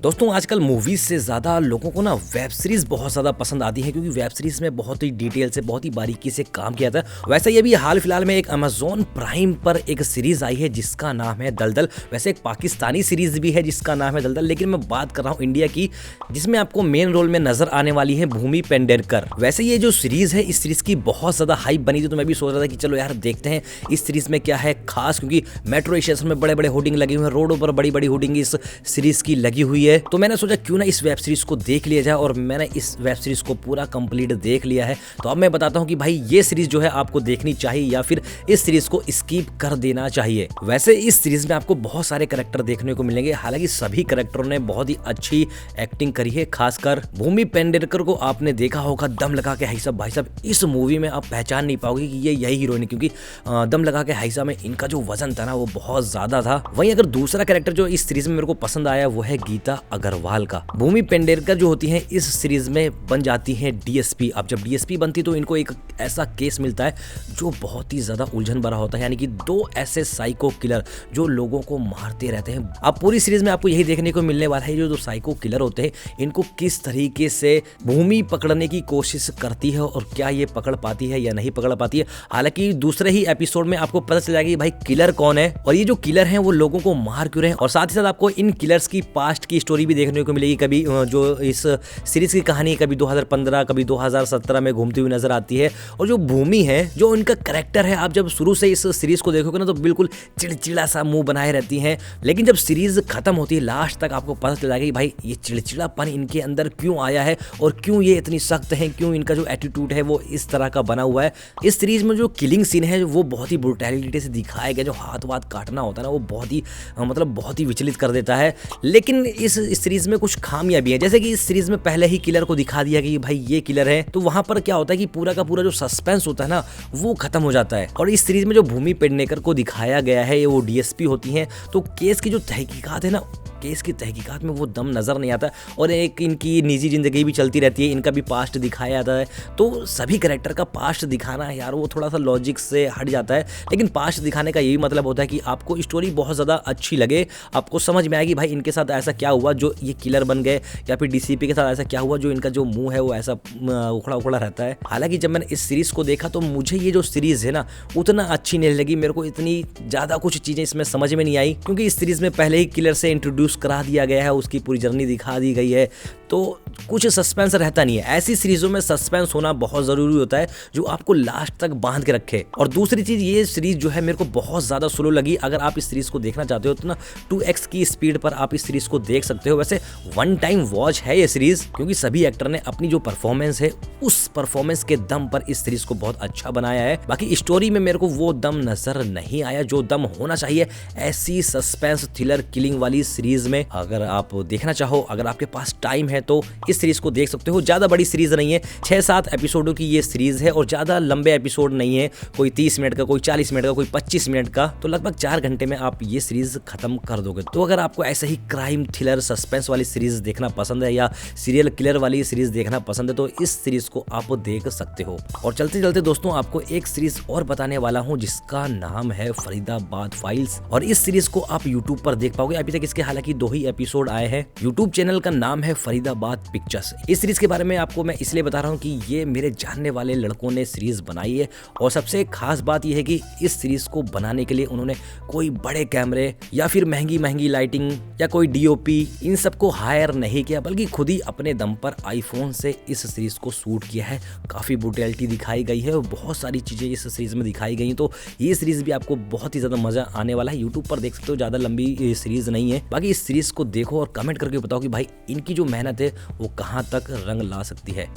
दोस्तों आजकल मूवीज से ज़्यादा लोगों को ना वेब सीरीज़ बहुत ज़्यादा पसंद आती है, क्योंकि वेब सीरीज़ में बहुत ही डिटेल से बहुत ही बारीकी से काम किया था। वैसे ये भी हाल फिलहाल में एक अमेजोन प्राइम पर एक सीरीज़ आई है जिसका नाम है दलदल। वैसे एक पाकिस्तानी सीरीज़ भी है जिसका नाम है दलदल, लेकिन मैं बात कर रहा हूँ इंडिया की, जिसमें आपको मेन रोल में नजर आने वाली है भूमि पेडनेकर। वैसे ये जो सीरीज़ है, इस सीरीज़ की बहुत ज़्यादा हाइप बनी थी, तो मैं भी सोच रहा था कि चलो यार देखते हैं इस सीरीज़ में क्या है खास, क्योंकि मेट्रो स्टेशन में बड़े बड़े होर्डिंग लगे हुए हैं, रोडों पर बड़ी बड़ी होर्डिंग इस सीरीज़ की लगी हुई है। तो मैंने सोचा क्यों ना इस वेब सीरीज को देख लिया जाए, और मैंने इस वेब सीरीज को पूरा कंप्लीट देख लिया है। तो अब मैं बताता हूं कि भाई ये सीरीज जो है आपको देखनी चाहिए या फिर इस सीरीज को स्किप कर देना चाहिए। वैसे इस सीरीज में आपको बहुत सारे कैरेक्टर देखने को मिलेंगे, हालांकि सभी कैरेक्टरों ने बहुत ही अच्छी एक्टिंग करी है। खासकर भूमि पेडनेकर को आपने देखा होगा दम लगा के हाइसा। भाई साहब इस मूवी में आप पहचान नहीं पाओगे कि ये यही हीरोइन है, क्योंकि दम लगा के हाइसा में इनका जो वजन था ना वो बहुत ज्यादा था। वहीं अगर दूसरा कैरेक्टर जो इस सीरीज में मेरे को पसंद आया वो है गीता अग्रवाल का। भूमि पेडनेकर जो होती हैं इस सीरीज में बन जाती हैं डीएसपी। अब जब डीएसपी बनती तो इनको एक ऐसा केस मिलता है जो बहुत ही ज्यादा उलझन भरा होता है, यानी कि दो ऐसे साइको किलर जो लोगों को मारते रहते हैं। अब पूरी सीरीज में आपको यही देखने को मिलने वाला है, जो दो साइको किलर होते हैं इनको किस तरीके से भूमि पकड़ने की कोशिश करती है और क्या ये पकड़ पाती है या नहीं पकड़ पाती है। हालांकि दूसरे ही एपिसोड में आपको पता चल जाएगा कि भाई किलर कौन है और ये जो किलर हैं वो लोगों को मार क्यों रहे हैं, और साथ ही साथ आपको इन किलर्स की पास्ट की स्टोरी भी देखने को मिलेगी। कभी जो इस सीरीज की कहानी कभी 2015 कभी 2017 में घूमती हुई नजर आती है। और जो भूमि है, जो उनका कैरेक्टर है, आप जब शुरू से इस सीरीज को देखोगे ना तो बिल्कुल चिड़चिड़ा सा मुंह बनाए रहती हैं, लेकिन जब सीरीज खत्म होती है लास्ट तक आपको पता चल जाएगा कि भाई ये चिड़चिड़ापन इनके अंदर क्यों आया है और क्यों ये इतनी सख्त है, क्यों इनका जो एटीट्यूड है वो इस तरह का बना हुआ है। इस सीरीज में जो किलिंग सीन है वो बहुत ही ब्रुटैलिटी से दिखाया गया, जो हाथ वाथ काटना होता है ना वो बहुत ही बहुत ही विचलित कर देता है। लेकिन इस सीरीज में कुछ खामियां भी हैं, जैसे कि इस सीरीज में पहले ही किलर को दिखा दिया कि भाई ये किलर है, तो वहां पर क्या होता है कि पूरा का पूरा जो सस्पेंस होता है ना वो खत्म हो जाता है। और इस सीरीज में जो भूमि पेडनेकर को दिखाया गया है वो डीएसपी होती हैं, तो केस की जो तहकीकात है ना, केस की तहकीकात में वो दम नजर नहीं आता, और एक इनकी निजी जिंदगी भी चलती रहती है, इनका भी पास्ट दिखाया जाता है। तो सभी कैरेक्टर का पास्ट दिखाना है यार वो थोड़ा सा लॉजिक से हट जाता है, लेकिन पास्ट दिखाने का यही मतलब होता है कि आपको स्टोरी बहुत ज़्यादा अच्छी लगे, आपको समझ में आएगी भाई इनके साथ ऐसा क्या हुआ जो ये किलर बन गए, या फिर डीसीपी के साथ ऐसा क्या हुआ जो इनका जो मुंह है वो ऐसा उखड़ा उखड़ा रहता है। हालांकि जब मैंने इस सीरीज को देखा तो मुझे ये जो सीरीज है ना उतना अच्छी नहीं लगी, मेरे को इतनी ज़्यादा कुछ चीज़ें इसमें समझ में नहीं आई, क्योंकि इस सीरीज में पहले ही किलर से इंट्रोड्यूस करा दिया गया है, उसकी पूरी जर्नी दिखा दी गई है, तो कुछ सस्पेंस रहता नहीं है। ऐसी सीरीजों में सस्पेंस होना बहुत जरूरी होता है जो आपको लास्ट तक बांध के रखे। और दूसरी चीज, ये सीरीज जो है मेरे को बहुत ज्यादा स्लो लगी। अगर आप इस सीरीज को देखना चाहते हो तो ना 2x की स्पीड पर आप इस सीरीज को देख सकते हो। वैसे वन टाइम वॉच है ये सीरीज, क्योंकि सभी एक्टर ने अपनी जो परफॉर्मेंस है उस परफॉर्मेंस के दम पर इस सीरीज को बहुत अच्छा बनाया है। बाकी स्टोरी में मेरे को वो दम नजर नहीं आया जो दम होना चाहिए ऐसी सस्पेंस थ्रिलर किलिंग वाली सीरीज में। अगर आप देखना चाहो, अगर आपके पास टाइम है तो इस सीरीज को देख सकते हो। ज्यादा बड़ी सीरीज नहीं है, 6-7 एपिसोडों की ये सीरीज है, और ज्यादा लंबे एपिसोड नहीं है, कोई 30 मिनट का, कोई 40 मिनट का, कोई 25 मिनट का, तो लगभग 4 घंटे में आप ये सीरीज खत्म कर दोगे। तो अगर आपको ऐसे ही क्राइम थ्रिलर सस्पेंस वाली सीरीज देखना पसंद है या सीरियल किलर वाली सीरीज देखना पसंद है तो इस सीरीज को आप देख सकते हो। और चलते चलते दोस्तों आपको एक सीरीज और बताने वाला हूँ जिसका नाम है फरीदाबाद फाइल्स, और इस सीरीज को आप यूट्यूब पर देख पाओगे। अभी तक इसके हालांकि 2 ही एपिसोड आए हैं। यूट्यूब चैनल का नाम है फरीदाबाद पिक्चर्स। इस सीरीज के बारे में आपको मैं इसलिए बता रहा हूँ कि ये मेरे जानने वाले लड़कों ने सीरीज बनाई है, और सबसे खास बात यह है कि इस सीरीज को बनाने के लिए उन्होंने कोई बड़े कैमरे या फिर महंगी महंगी लाइटिंग या कोई डीओपी इन सबको हायर नहीं किया, बल्कि खुद ही अपने दम पर आईफोन से इस सीरीज को शूट किया है। काफी ब्रूटैलिटी दिखाई गई है और बहुत सारी चीजें इस सीरीज में दिखाई गई, तो ये सीरीज भी आपको बहुत ही ज्यादा मजा आने वाला है। यूट्यूब पर देख सकते हो, ज्यादा लंबी सीरीज नहीं है। बाकी इस सीरीज को देखो और कमेंट करके बताओ कि भाई इनकी जो मेहनत है वो कहां तक रंग ला सकती है।